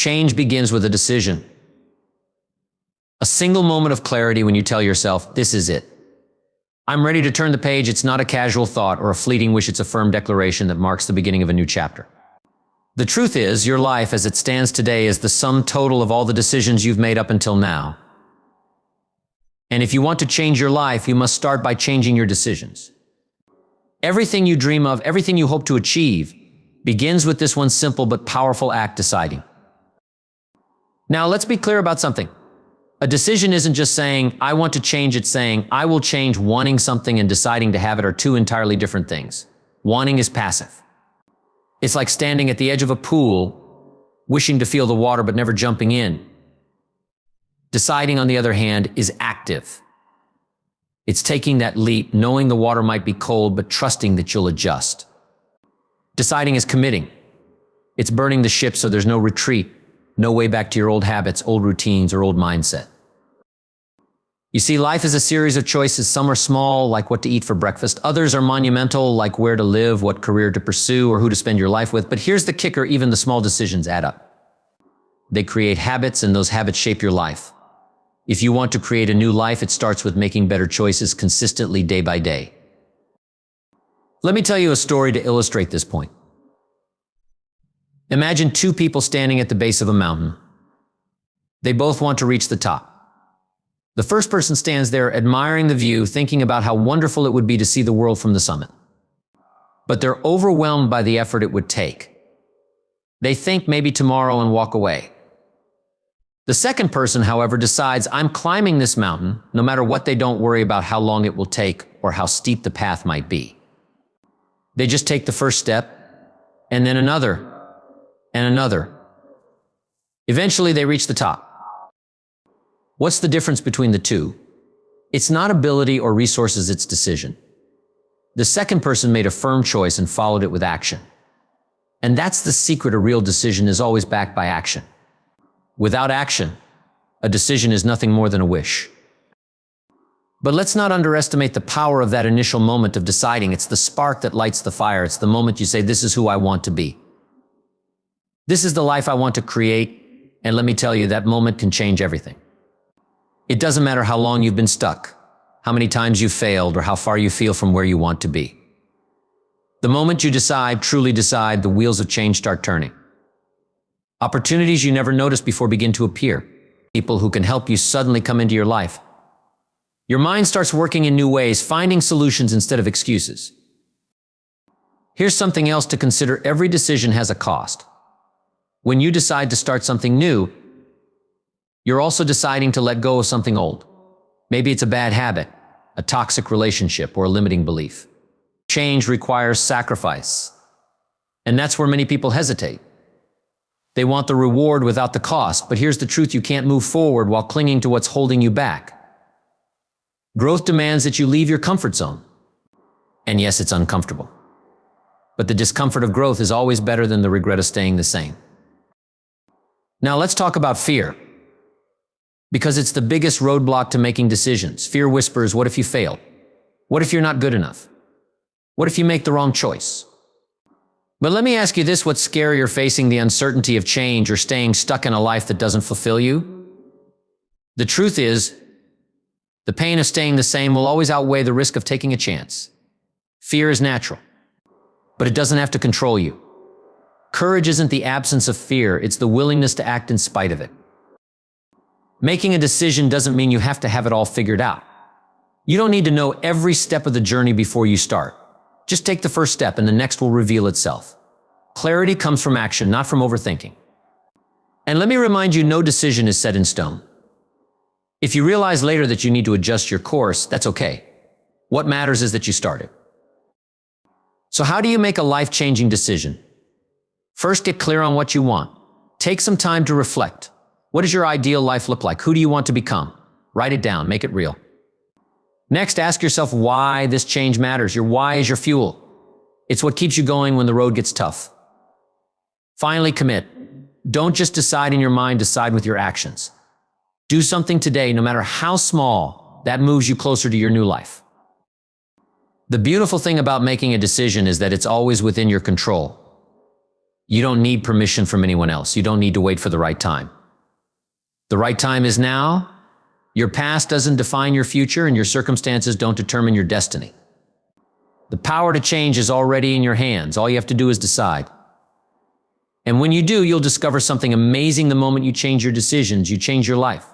Change begins with a decision. A single moment of clarity when you tell yourself, this is it. I'm ready to turn the page. It's not a casual thought or a fleeting wish. It's a firm declaration that marks the beginning of a new chapter. The truth is, your life as it stands today is the sum total of all the decisions you've made up until now. And if you want to change your life, you must start by changing your decisions. Everything you dream of, everything you hope to achieve, begins with this one simple but powerful act: deciding. Now, let's be clear about something. A decision isn't just saying, I want to change. It's saying, I will change. Wanting something and deciding to have it are two entirely different things. Wanting is passive. It's like standing at the edge of a pool, wishing to feel the water but never jumping in. Deciding, on the other hand, is active. It's taking that leap, knowing the water might be cold, but trusting that you'll adjust. Deciding is committing. It's burning the ship so there's no retreat, no way back to your old habits, old routines, or old mindset. You see, life is a series of choices. Some are small, like what to eat for breakfast. Others are monumental, like where to live, what career to pursue, or who to spend your life with. But here's the kicker: even the small decisions add up. They create habits, and those habits shape your life. If you want to create a new life, it starts with making better choices consistently, day by day. Let me tell you a story to illustrate this point. Imagine two people standing at the base of a mountain. They both want to reach the top. The first person stands there admiring the view, thinking about how wonderful it would be to see the world from the summit. But they're overwhelmed by the effort it would take. They think maybe tomorrow and walk away. The second person, however, decides, I'm climbing this mountain. No matter what, they don't worry about how long it will take or how steep the path might be. They just take the first step, and then another, and another. Eventually, they reach the top. What's the difference between the two? It's not ability or resources, it's decision. The second person made a firm choice and followed it with action. And that's the secret: a real decision is always backed by action. Without action, a decision is nothing more than a wish. But let's not underestimate the power of that initial moment of deciding. It's the spark that lights the fire. It's the moment you say, this is who I want to be. This is the life I want to create. And let me tell you, that moment can change everything. It doesn't matter how long you've been stuck, how many times you've failed, or how far you feel from where you want to be. The moment you decide, truly decide, the wheels of change start turning. Opportunities you never noticed before begin to appear. People who can help you suddenly come into your life. Your mind starts working in new ways, finding solutions instead of excuses. Here's something else to consider: every decision has a cost. When you decide to start something new, you're also deciding to let go of something old. Maybe it's a bad habit, a toxic relationship, or a limiting belief. Change requires sacrifice. And that's where many people hesitate. They want the reward without the cost, but here's the truth: you can't move forward while clinging to what's holding you back. Growth demands that you leave your comfort zone. And yes, it's uncomfortable. But the discomfort of growth is always better than the regret of staying the same. Now let's talk about fear. Because it's the biggest roadblock to making decisions. Fear whispers, what if you fail? What if you're not good enough? What if you make the wrong choice? But let me ask you this: what's scarier, facing the uncertainty of change or staying stuck in a life that doesn't fulfill you? The truth is, the pain of staying the same will always outweigh the risk of taking a chance. Fear is natural, but it doesn't have to control you. Courage isn't the absence of fear, it's the willingness to act in spite of it. Making a decision doesn't mean you have to have it all figured out. You don't need to know every step of the journey before you start. Just take the first step and the next will reveal itself. Clarity comes from action, not from overthinking. And let me remind you, no decision is set in stone. If you realize later that you need to adjust your course, that's okay. What matters is that you started. So how do you make a life-changing decision? First, get clear on what you want. Take some time to reflect. What does your ideal life look like? Who do you want to become? Write it down, make it real. Next, ask yourself why this change matters. Your why is your fuel. It's what keeps you going when the road gets tough. Finally, commit. Don't just decide in your mind, decide with your actions. Do something today, no matter how small, that moves you closer to your new life. The beautiful thing about making a decision is that it's always within your control. You don't need permission from anyone else. You don't need to wait for the right time. The right time is now. Your past doesn't define your future, and your circumstances don't determine your destiny. The power to change is already in your hands. All you have to do is decide. And when you do, you'll discover something amazing the moment you change your decisions, you change your life.